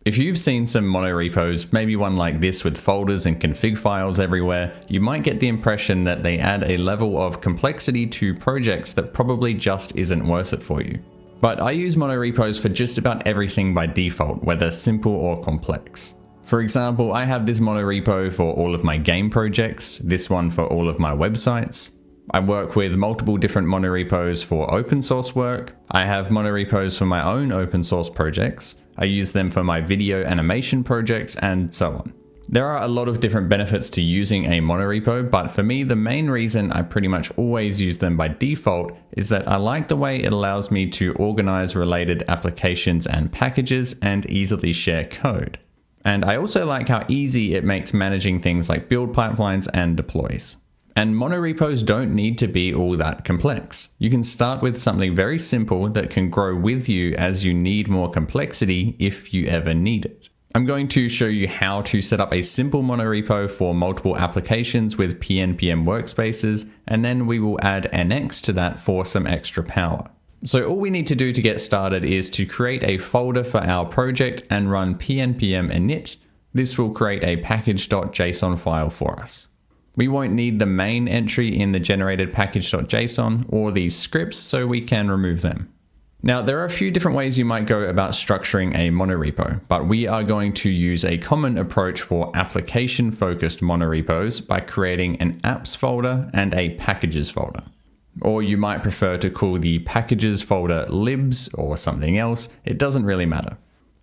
If you've seen some monorepos, maybe one like this with folders and config files everywhere, you might get the impression that they add a level of complexity to projects that probably just isn't worth it for you. But I use monorepos for just about everything by default, whether simple or complex. For example, I have this monorepo for all of my game projects, this one for all of my websites. I work with multiple different monorepos for open source work. I have monorepos for my own open source projects. I use them for my video animation projects and so on. There are a lot of different benefits to using a monorepo, but for me, the main reason I pretty much always use them by default is that I like the way it allows me to organize related applications and packages and easily share code. And I also like how easy it makes managing things like build pipelines and deploys. And monorepos don't need to be all that complex. You can start with something very simple that can grow with you as you need more complexity if you ever need it. I'm going to show you how to set up a simple monorepo for multiple applications with pnpm workspaces, and then we will add NX to that for some extra power. So all we need to do to get started is to create a folder for our project and run pnpm init. This will create a package.json file for us. We won't need the main entry in the generated package.json or these scripts, so we can remove them. Now, there are a few different ways you might go about structuring a monorepo, but we are going to use a common approach for application-focused monorepos by creating an apps folder and a packages folder. Or you might prefer to call the packages folder libs or something else. It doesn't really matter.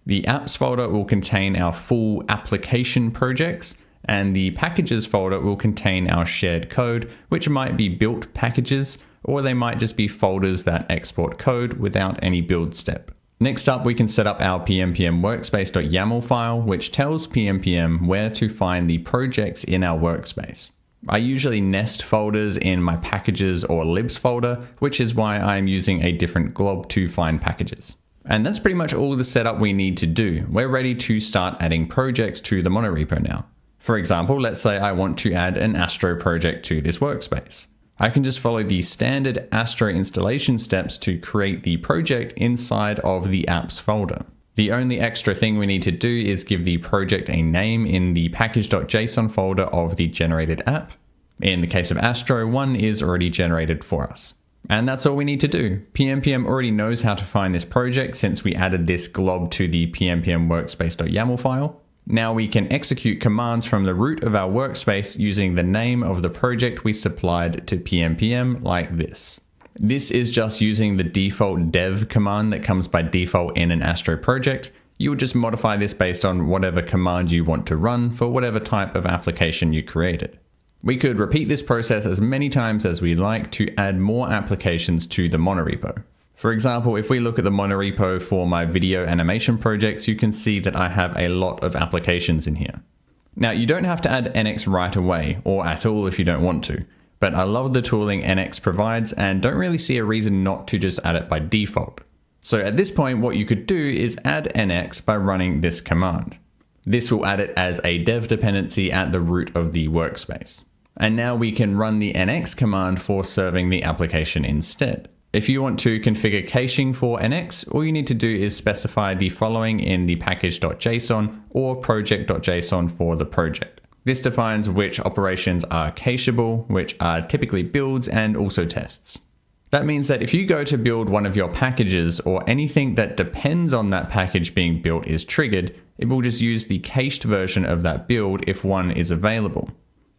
The apps folder will contain our full application projects, and the packages folder will contain our shared code, which might be built packages, or they might just be folders that export code without any build step. Next up, we can set up our pnpm workspace.yaml file, which tells pnpm where to find the projects in our workspace. I usually nest folders in my packages or libs folder, which is why I'm using a different glob to find packages. And that's pretty much all the setup we need to do. We're ready to start adding projects to the monorepo now. For example, let's say I want to add an Astro project to this workspace. I can just follow the standard Astro installation steps to create the project inside of the apps folder. The only extra thing we need to do is give the project a name in the package.json folder of the generated app. In the case of Astro, one is already generated for us. And that's all we need to do. pnpm already knows how to find this project since we added this glob to the pnpm workspace.yaml file. Now we can execute commands from the root of our workspace using the name of the project we supplied to pnpm like this. This is just using the default dev command that comes by default in an Astro project. You would just modify this based on whatever command you want to run for whatever type of application you created. We could repeat this process as many times as we like to add more applications to the monorepo. For example, if we look at the monorepo for my video animation projects, you can see that I have a lot of applications in here. Now, you don't have to add NX right away, or at all if you don't want to, but I love the tooling NX provides and don't really see a reason not to just add it by default. So at this point, what you could do is add NX by running this command. This will add it as a dev dependency at the root of the workspace. And now we can run the NX command for serving the application instead. If you want to configure caching for NX, all you need to do is specify the following in the package.json or project.json for the project. This defines which operations are cacheable, which are typically builds and also tests. That means that if you go to build one of your packages or anything that depends on that package being built is triggered, it will just use the cached version of that build if one is available,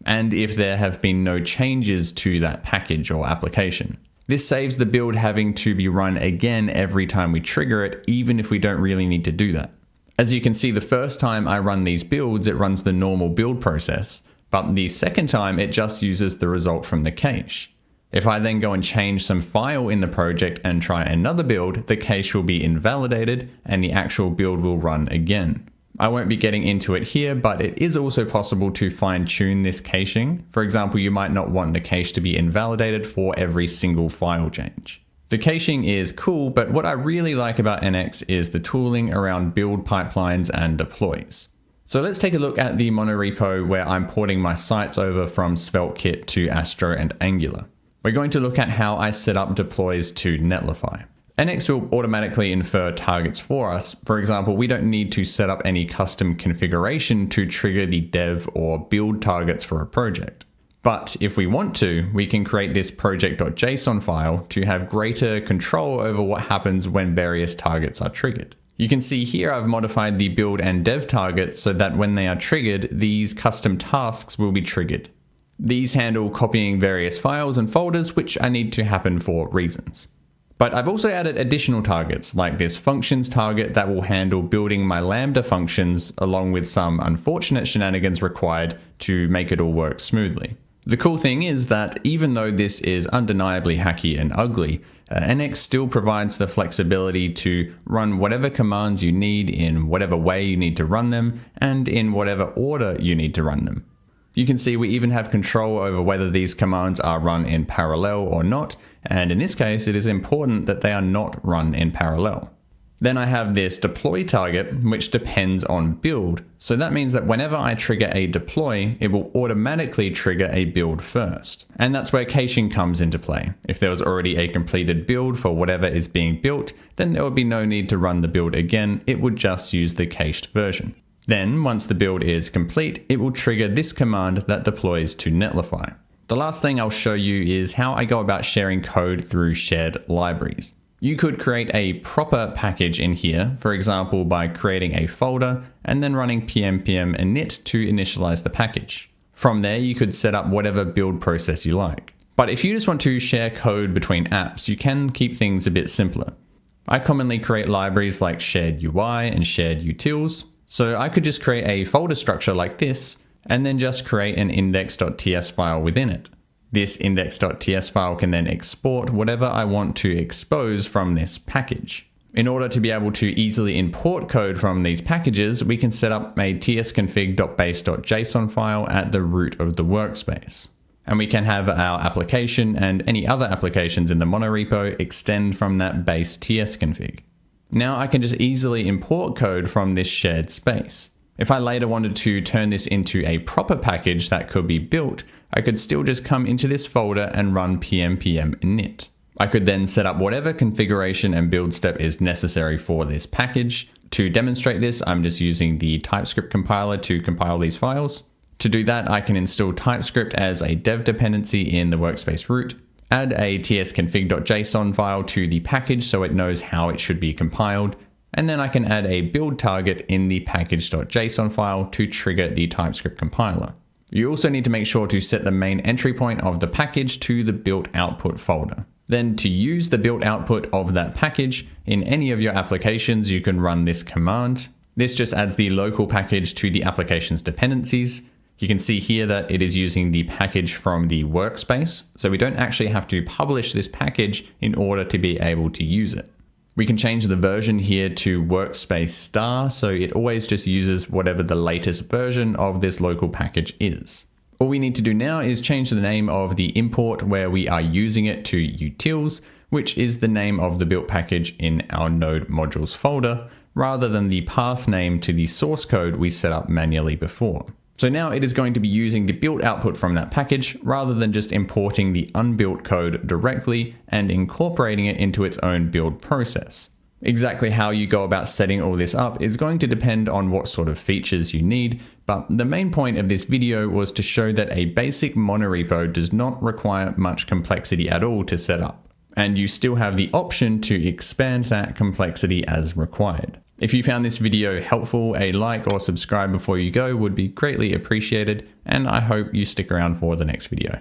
and if there have been no changes to that package or application. This saves the build having to be run again every time we trigger it, even if we don't really need to do that. As you can see, the first time I run these builds, it runs the normal build process, but the second time it just uses the result from the cache. If I then go and change some file in the project and try another build, the cache will be invalidated and the actual build will run again. I won't be getting into it here, but it is also possible to fine-tune this caching. For example, you might not want the cache to be invalidated for every single file change. The caching is cool, but what I really like about NX is the tooling around build pipelines and deploys. So let's take a look at the monorepo where I'm porting my sites over from SvelteKit to Astro and Angular. We're going to look at how I set up deploys to Netlify. NX will automatically infer targets for us. For example, we don't need to set up any custom configuration to trigger the dev or build targets for a project. But if we want to, we can create this project.json file to have greater control over what happens when various targets are triggered. You can see here I've modified the build and dev targets so that when they are triggered, these custom tasks will be triggered. These handle copying various files and folders, which I need to happen for reasons. But I've also added additional targets, like this functions target that will handle building my Lambda functions, along with some unfortunate shenanigans required to make it all work smoothly. The cool thing is that even though this is undeniably hacky and ugly, NX still provides the flexibility to run whatever commands you need in whatever way you need to run them, and in whatever order you need to run them. You can see we even have control over whether these commands are run in parallel or not, and in this case it is important that they are not run in parallel. Then I have this deploy target, which depends on build, so that means that whenever I trigger a deploy, it will automatically trigger a build first. And that's where caching comes into play. If there was already a completed build for whatever is being built, then there would be no need to run the build again, it would just use the cached version. Then, once the build is complete, it will trigger this command that deploys to Netlify. The last thing I'll show you is how I go about sharing code through shared libraries. You could create a proper package in here, for example by creating a folder and then running pnpm init to initialize the package. From there you could set up whatever build process you like. But if you just want to share code between apps, you can keep things a bit simpler. I commonly create libraries like shared UI and shared utils. So I could just create a folder structure like this, and then just create an index.ts file within it. This index.ts file can then export whatever I want to expose from this package. In order to be able to easily import code from these packages, we can set up a tsconfig.base.json file at the root of the workspace. And we can have our application and any other applications in the monorepo extend from that base tsconfig. Now I can just easily import code from this shared space. If I later wanted to turn this into a proper package that could be built, I could still just come into this folder and run pnpm init. I could then set up whatever configuration and build step is necessary for this package. To demonstrate this, I'm just using the TypeScript compiler to compile these files. To do that, I can install TypeScript as a dev dependency in the workspace root. Add a tsconfig.json file to the package so it knows how it should be compiled, and then I can add a build target in the package.json file to trigger the TypeScript compiler. You also need to make sure to set the main entry point of the package to the built output folder. Then to use the built output of that package in any of your applications, you can run this command. This just adds the local package to the application's dependencies. You can see here that it is using the package from the workspace, so we don't actually have to publish this package in order to be able to use it. We can change the version here to workspace star, so it always just uses whatever the latest version of this local package is. All we need to do now is change the name of the import where we are using it to utils, which is the name of the built package in our node modules folder, rather than the path name to the source code we set up manually before. So now it is going to be using the built output from that package rather than just importing the unbuilt code directly and incorporating it into its own build process. Exactly how you go about setting all this up is going to depend on what sort of features you need, but the main point of this video was to show that a basic monorepo does not require much complexity at all to set up, and you still have the option to expand that complexity as required. If you found this video helpful, a like or subscribe before you go would be greatly appreciated, and I hope you stick around for the next video.